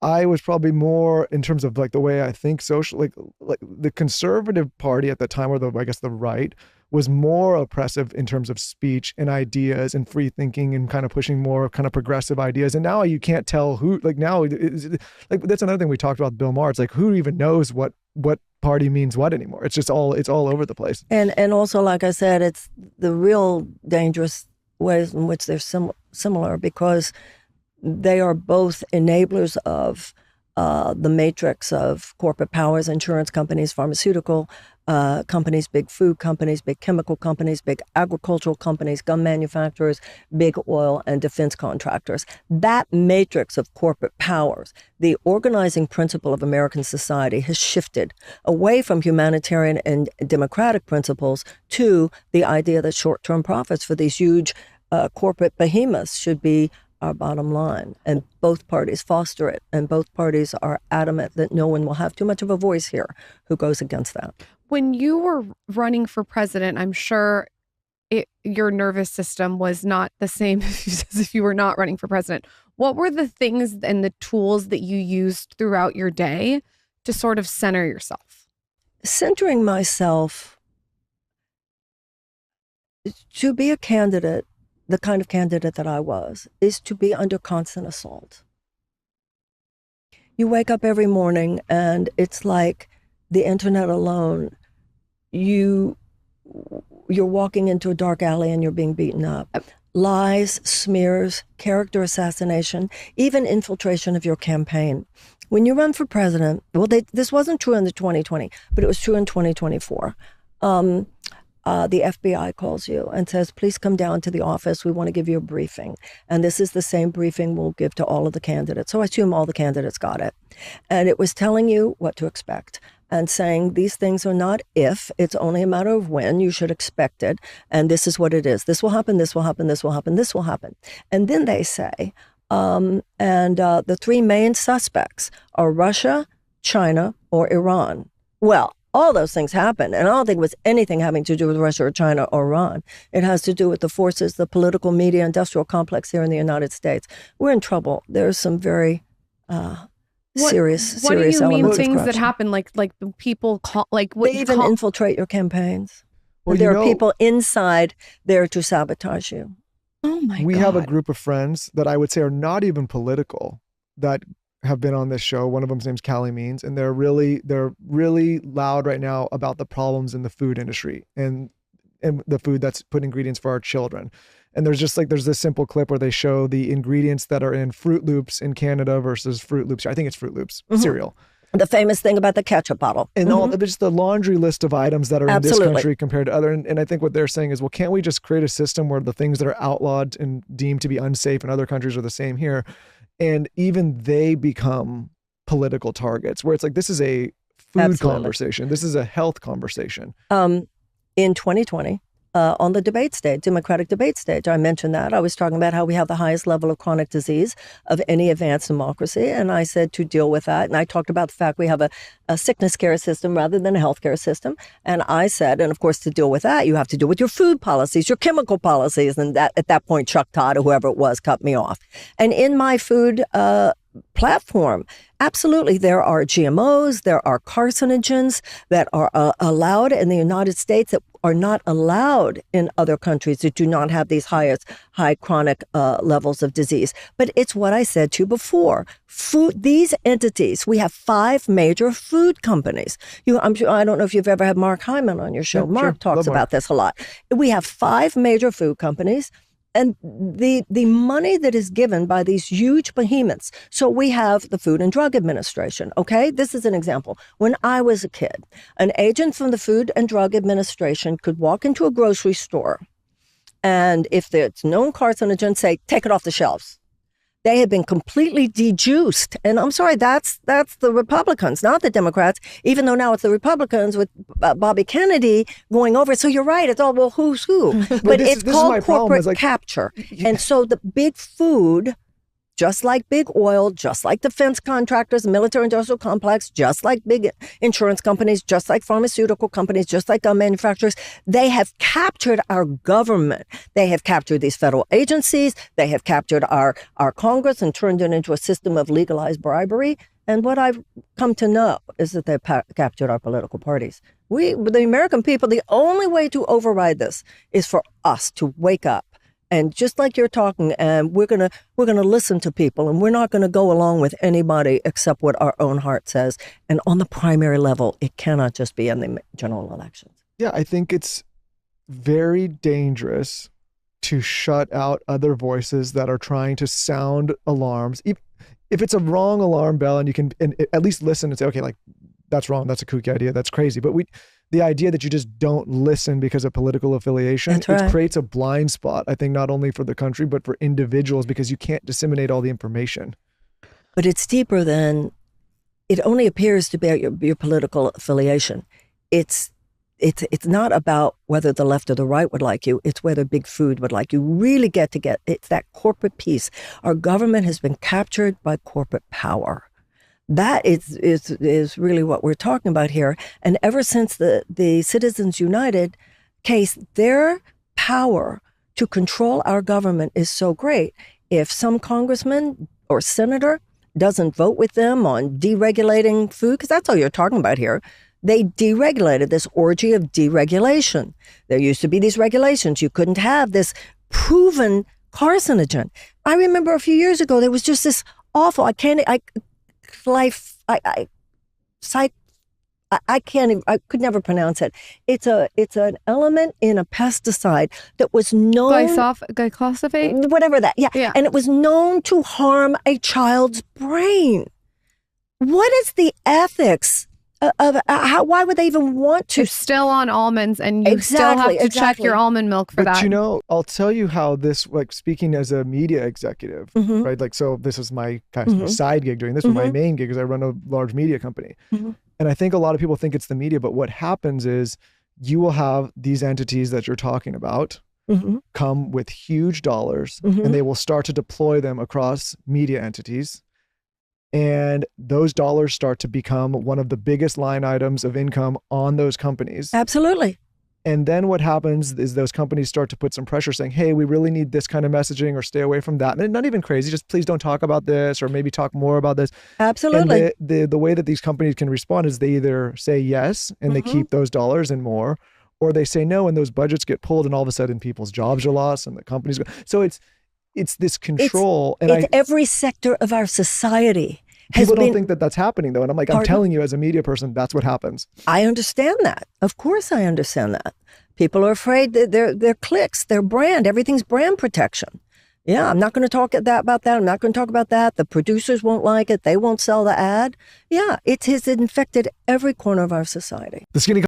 I was probably more in terms of like the way I think social, like the conservative party at the time, or I guess the right, was more oppressive in terms of speech and ideas and free thinking and kind of pushing more kind of progressive ideas. And now you can't tell who, like now, like that's another thing we talked about with Bill Maher. It's like, who even knows what party means what anymore? It's all over the place. And also, like I said, it's the real dangerous ways in which they're similar, because they are both enablers of the matrix of corporate powers, insurance companies, pharmaceutical companies, big food companies, big chemical companies, big agricultural companies, gun manufacturers, big oil and defense contractors. That matrix of corporate powers, the organizing principle of American society, has shifted away from humanitarian and democratic principles to the idea that short-term profits for these huge corporate behemoths should be our bottom line. And both parties foster it, and both parties are adamant that no one will have too much of a voice here who goes against that. When you were running for president, I'm sure your nervous system was not the same as if you were not running for president. What were the things and the tools that you used throughout your day to sort of center yourself? Centering myself, to be a candidate, the kind of candidate that I was, is to be under constant assault. You wake up every morning and it's like the internet alone, you're walking into a dark alley and you're being beaten up. Lies, smears, character assassination, even infiltration of your campaign. When you run for president, well, this wasn't true in the 2020, but it was true in 2024. The FBI calls you and says, please come down to the office. We want to give you a briefing. And this is the same briefing we'll give to all of the candidates. So I assume all the candidates got it. And it was telling you what to expect and saying these things are not if, it's only a matter of when. You should expect it. And this is what it is. This will happen, this will happen, this will happen, this will happen. And then they say, the three main suspects are Russia, China, or Iran. Well, all those things happen. And I don't think it was anything having to do with Russia or China or Iran. It has to do with the forces, the political media, industrial complex here in the United States. We're in trouble. There's some very serious What do you mean things that happen? happen? Like the people call, like what they even infiltrate your campaigns. Well, there are people inside there to sabotage you. Oh my God. We have a group of friends that I would say are not even political that have been on this show. One of them's name's Callie Means, and they're really loud right now about the problems in the food industry and the food that's put ingredients for our children. And there's this simple clip where they show the ingredients that are in Fruit Loops in Canada versus Fruit Loops. I think it's Fruit Loops cereal. The famous thing about the ketchup bottle. And all just the laundry list of items that are in this country compared to other. And I think what they're saying is, well, can't we just create a system where the things that are outlawed and deemed to be unsafe in other countries are the same here? And even they become political targets, where it's like, this is a food conversation. This is a health conversation. In 2020, on the debate stage, Democratic debate stage, I mentioned that. I was talking about how we have the highest level of chronic disease of any advanced democracy. And I said to deal with that. And I talked about the fact we have a sickness care system rather than a health care system. And I said, and of course, to deal with that, you have to deal with your food policies, your chemical policies. And that at that point, Chuck Todd or whoever it was cut me off. And in my food platform, absolutely, there are GMOs, there are carcinogens that are allowed in the United States that are not allowed in other countries that do not have these high chronic levels of disease. But it's what I said to you before. These entities, we have 5 major food companies. I don't know if you've ever had Mark Hyman on your show. Yeah, Mark talks about this a lot. We have 5 major food companies. And the money that is given by these huge behemoths. So we have the Food and Drug Administration, okay? This is an example. When I was a kid, an agent from the Food and Drug Administration could walk into a grocery store and if it's known carcinogen, say, take it off the shelves. They had been completely dejuiced. And I'm sorry, that's the Republicans, not the Democrats, even though now it's the Republicans with Bobby Kennedy going over. So you're right. It's all, well, who's who? But it's called corporate capture. And so the big food just like big oil, just like defense contractors, military industrial complex, just like big insurance companies, just like pharmaceutical companies, just like gun manufacturers, they have captured our government. They have captured these federal agencies. They have captured our Congress and turned it into a system of legalized bribery. And what I've come to know is that they've captured our political parties. The American people, the only way to override this is for us to wake up. And just like you're talking, and we're gonna listen to people, and we're not gonna go along with anybody except what our own heart says. And on the primary level, it cannot just be in the general elections. Yeah, I think it's very dangerous to shut out other voices that are trying to sound alarms. If it's a wrong alarm bell, and you can at least listen and say, okay, like that's wrong, that's a kooky idea, that's crazy. But the idea that you just don't listen because of political affiliation, it creates a blind spot, I think, not only for the country, but for individuals, because you can't disseminate all the information. But it's deeper than, it only appears to be your political affiliation. It's not about whether the left or the right would like you. It's whether big food would like you. Really it's that corporate piece. Our government has been captured by corporate power. That is really what we're talking about here. And ever since the Citizens United case, their power to control our government is so great. If some congressman or senator doesn't vote with them on deregulating food, because that's all you're talking about here, they deregulated, this orgy of deregulation. There used to be these regulations. You couldn't have this proven carcinogen. I remember a few years ago, there was just this awful, I could never pronounce it. It's an element in a pesticide that was known, glyphosate, whatever that, yeah, and it was known to harm a child's brain. What is the ethics of why would they even want to? It's still on almonds, and you still have to check your almond milk for that. But you know, I'll tell you how this, like, speaking as a media executive, right? Like, so this is my kind of side gig doing this, but my main gig is I run a large media company. And I think a lot of people think it's the media, but what happens is you will have these entities that you're talking about come with huge dollars, and they will start to deploy them across media entities. And those dollars start to become one of the biggest line items of income on those companies. Absolutely. And then what happens is those companies start to put some pressure saying, hey, we really need this kind of messaging, or stay away from that. And not even crazy, just please don't talk about this, or maybe talk more about this. Absolutely. And the way that these companies can respond is they either say yes, and they keep those dollars and more, or they say no, and those budgets get pulled, and all of a sudden people's jobs are lost and the companies go. So it's this control. It's every sector of our society. People don't think that that's happening, though. And I'm like, I'm telling you, as a media person, that's what happens. I understand that. Of course I understand that. People are afraid that their clicks, their brand, everything's brand protection. Yeah, I'm not going to talk about that. I'm not going to talk about that. The producers won't like it. They won't sell the ad. Yeah, it has infected every corner of our society. The Skinny